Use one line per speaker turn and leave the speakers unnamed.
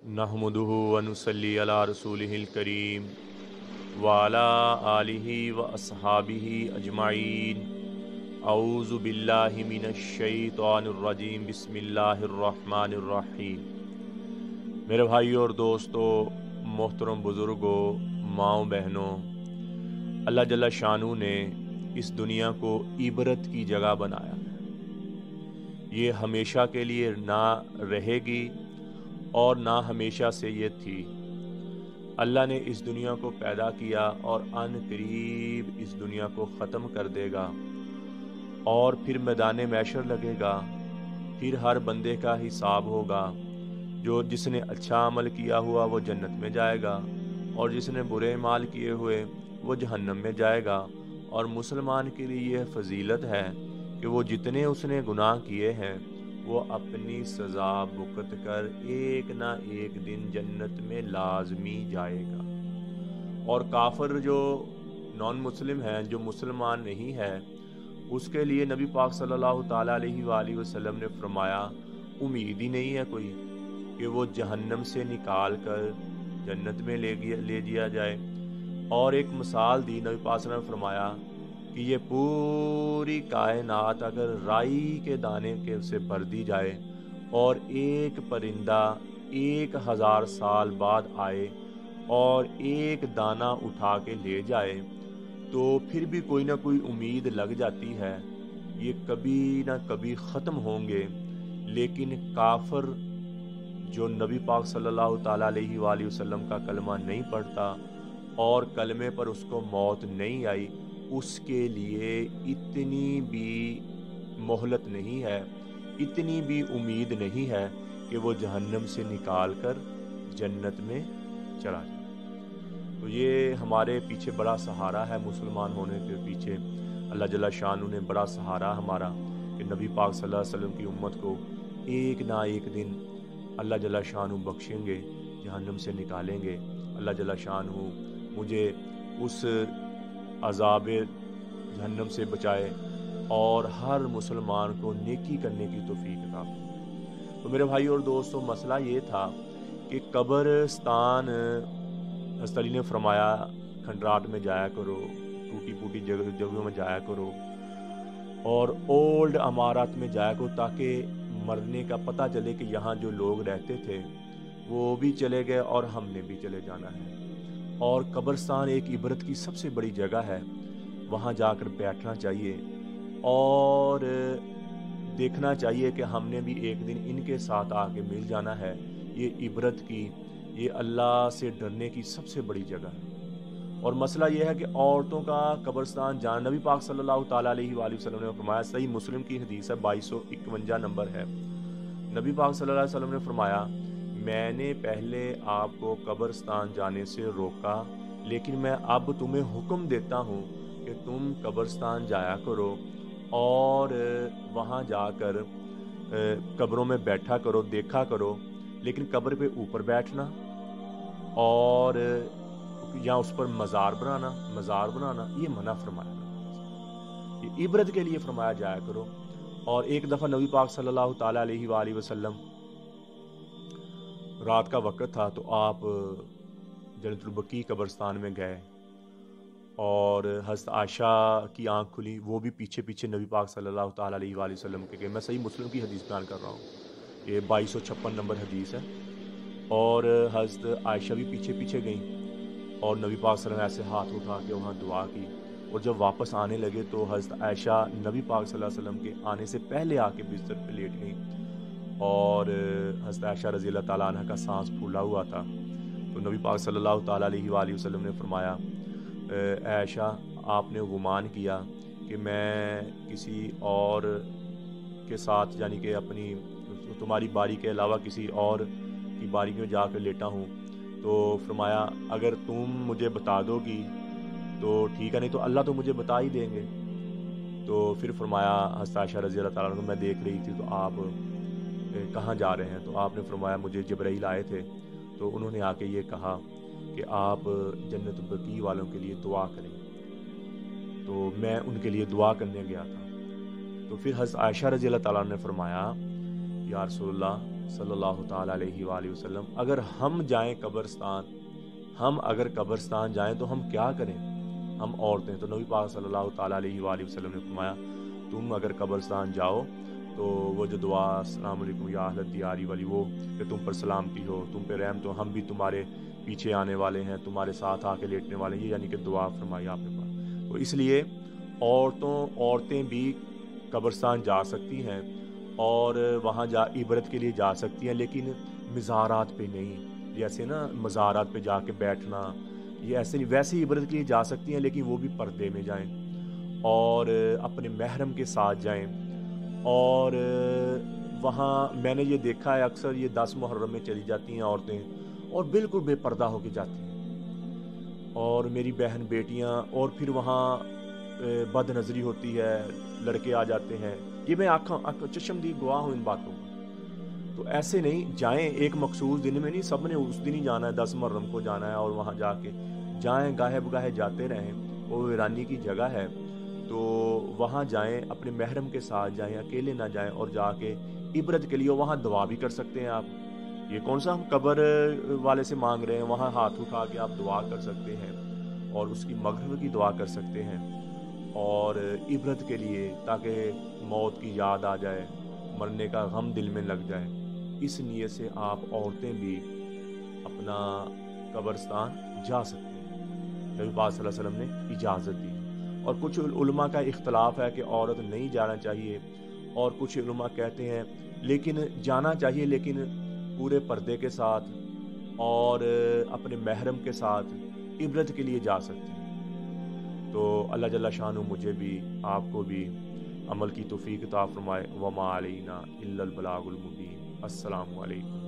नहमदुहु व नुसल्ली अला रसूलिहिल करीम व अला आलिहि व अस्हाबिहि अजमाइन। औज़ु बिल्लाहि मिनश शैतानिर रजीम। बिस्मिल्लाहिर रहमानिर रहीम। मेरे भाइयों और दोस्तों, मोहतरम बुज़ुर्गों, माँओं बहनों, अल्लाह जल्ला शानू ने इस दुनिया को इबरत की जगह बनाया है। ये हमेशा के लिए ना रहेगी और ना हमेशा से ये थी। अल्लाह ने इस दुनिया को पैदा किया और अन करीब इस दुनिया को ख़त्म कर देगा और फिर मैदान मैशर लगेगा। फिर हर बंदे का हिसाब होगा। जो जिसने अच्छा अमल किया हुआ वो जन्नत में जाएगा और जिसने बुरे माल किए हुए वो जहन्नम में जाएगा। और मुसलमान के लिए यह फजीलत है कि वो जितने उसने गुनाह किए हैं वो अपनी सज़ा भुगत कर एक ना एक दिन जन्नत में लाजमी जाएगा। और काफिर जो नॉन मुस्लिम है, जो मुसलमान नहीं है, उसके लिए नबी पाक सल्लल्लाहु ताला अलैहि वसल्लम ने फरमाया उम्मीद ही नहीं है कोई कि वो जहन्नम से निकाल कर जन्नत में ले दिया जाए। और एक मिसाल दी नबी पाक सल्लल्लाहु अलैहि वसल्लम ने फरमाया कि ये पूरी कायनात अगर राई के दाने के से भर दी जाए और एक परिंदा 1000 साल बाद आए और एक दाना उठा के ले जाए तो फिर भी कोई ना कोई उम्मीद लग जाती है, ये कभी ना कभी ख़त्म होंगे। लेकिन काफिर जो नबी पाक सल्लल्लाहु ताला अलैहि वसल्लम का कलमा नहीं पढ़ता और कलमे पर उसको मौत नहीं आई, उसके लिए इतनी भी मोहलत नहीं है, इतनी भी उम्मीद नहीं है कि वो जहन्नम से निकाल कर जन्नत में चला जाए। तो ये हमारे पीछे बड़ा सहारा है। मुसलमान होने के पीछे अल्लाह जल्ला शानू ने बड़ा सहारा हमारा कि नबी पाक सल्लल्लाहु अलैहि वसल्लम की उम्मत को एक ना एक दिन अल्लाह जल्ला शानू बख्शेंगे, जहन्नम से निकालेंगे। अल्लाह जल्ला शानू मुझे उस अज़ाब जहन्नम से बचाए और हर मुसलमान को नेकी करने की तौफीक अता फरमाए। तो मेरे भाई और दोस्तों, मसला ये था कि कब्रिस्तान हज़रत अली ने फरमाया खंडराट में जाया करो, टूटी फूटी जगहों में जाया करो और ओल्ड अमारत में जाया करो ताकि मरने का पता चले कि यहाँ जो लोग रहते थे वो भी चले गए और हमने भी चले जाना है। और कब्रिस्तान एक इबरत की सबसे बड़ी जगह है, वहाँ जाकर बैठना चाहिए और देखना चाहिए कि हमने भी एक दिन इनके साथ आके मिल जाना है। ये इबरत की, ये अल्लाह से डरने की सबसे बड़ी जगह है। और मसला ये है कि औरतों का कब्रिस्तान जाना, नबी पाक सल्लल्लाहु ताला अलैहि वसल्लम ने फरमाया, सही मुस्लिम की हदीस है, 2251 नंबर है। नबी पाक सल्लल्लाहु अलैहि वसल्लम ने फरमाया, मैंने पहले आपको कब्रिस्तान जाने से रोका, लेकिन मैं अब तुम्हें हुक्म देता हूँ कि तुम कब्रिस्तान जाया करो और वहाँ जाकर कब्रों में बैठा करो, देखा करो, लेकिन कब्र पे ऊपर बैठना और या उस पर मज़ार बनाना ये मना फरमाया। ये इबरत के लिए फरमाया जाया करो। और एक दफ़ा नबी पाक सल्लल्लाहु ताला अलैहि वसल्लम रात का वक़्त था तो आप जन्नतुल बकी कब्रिस्तान में गए और हज़रत आयशा की आँख खुली, वो भी पीछे पीछे नबी पाक सल्लल्लाहु ताला अलैहि वसल्लम के गए। मैं सही मुस्लिम की हदीस बयान कर रहा हूँ, ये 2256 नंबर हदीस है। और हज़रत आयशा भी पीछे पीछे गई और नबी पाक सल्लल्लाहु अलैहि वसल्लम ने ऐसे हाथ उठा के वहाँ दुआ की। और जब वापस आने लगे तो हज़रत आयशा नबी पाक सल्लल्लाहु अलैहि वसल्लम के आने से पहले आके बिस्तर पे लेट गई और हज़रत आयशा रज़ी अल्लाह ताला अन्हा का सांस फूला हुआ था। तो नबी पाक सल्लल्लाहु ताला अलैहि वसल्लम ने फरमाया, आयशा, आपने गुमान किया कि मैं किसी और के साथ यानी कि अपनी तुम्हारी बारी के अलावा किसी और की बारी में जाकर लेटा हूँ। तो फरमाया, अगर तुम मुझे बता दोगी तो ठीक है, नहीं तो अल्लाह तो मुझे बता ही देंगे। तो फिर फरमाया हज़रत आयशा रज़ी अल्लाह ताला अन्हा को, मैं देख रही थी तो आप कहाँ जा रहे हैं? तो आपने फरमाया, मुझे जिब्राइल आए थे तो उन्होंने आके ये कहा कि आप जन्नतुल बकी वालों के लिए दुआ करें। तो मैं उनके लिए दुआ करने गया था। तो फिर हज़रत आयशा रज़ी अल्लाह ताला ने फरमाया, या रसूलल्लाह, सल्लल्लाहु ताला अलैहि वालैहि वसल्लम, अगर हम जाएं कब्रिस्तान, हम अगर कब्रिस्तान जाएं तो हम क्या करें, हम औरतें। तो नबी पाक सल्लल्लाहु ताला अलैहि वालैहि वसल्लम ने फरमाया, तुम अगर कब्रिस्तान जाओ तो वो जो दुआ अस्सलाम वालेकुम या अहल दियारी वाली, वो कि तुम पर सलामती हो, तुम पे रहम, तो हम भी तुम्हारे पीछे आने वाले हैं, तुम्हारे साथ आके लेटने वाले हैं, ये यानी कि दुआ फरमाई आपने पास। तो इसलिए औरतें भी कब्रिस्तान जा सकती हैं और वहाँ जा इबरत के लिए जा सकती हैं, लेकिन मज़ारात पे नहीं। जैसे ना मज़ारात पे जाके बैठना, ये ऐसे नहीं। वैसे इबरत के लिए जा सकती हैं, लेकिन वो भी पर्दे में जाएं और अपने महरम के साथ जाएं। और वहाँ मैंने ये देखा है, अक्सर ये 10 मुहर्रम में चली जाती हैं औरतें और बिल्कुल बेपर्दा होके जाती हैं, और मेरी बहन बेटियाँ, और फिर वहाँ बदनज़री होती है, लड़के आ जाते हैं। ये मैं आँखों चश्मदीद गवाह हूँ इन बातों का। तो ऐसे नहीं जाएं, एक मखसूस दिन में नहीं, सब ने उस दिन ही जाना है, 10 मुहर्रम को जाना है, और वहाँ जाके जाएं, गाहे बगाहे जाते रहें। वो वीरानी की जगह है, तो वहाँ जाएं, अपने महरम के साथ जाएं, अकेले ना जाएं, और जाके इबरत के लिए वहाँ दुआ भी कर सकते हैं आप। ये कौन सा हम कब्र वाले से मांग रहे हैं, वहाँ हाथ उठा के आप दुआ कर सकते हैं और उसकी मग़फ़िरत की दुआ कर सकते हैं, और इबरत के लिए, ताकि मौत की याद आ जाए, मरने का गम दिल में लग जाए। इस नीयत से आप औरतें भी अपना कब्रिस्तान जा सकती हैं। नबी पाक सल्लल्लाहु अलैहि वसल्लम ने इजाज़त दी। और कुछ उलमा का इख्तलाफ है कि औरत नहीं जाना चाहिए, और कुछ उलमा कहते हैं लेकिन जाना चाहिए, लेकिन पूरे पर्दे के साथ और अपने महरम के साथ इबरत के लिए जा सकती हैं। तो अल्लाह जल्ला शानु मुझे भी, आपको भी अमल की तौफीक अता फरमाए। वमा अलैना इल्लल बलागुल मुबीन। अस्सलामु अलैकुम।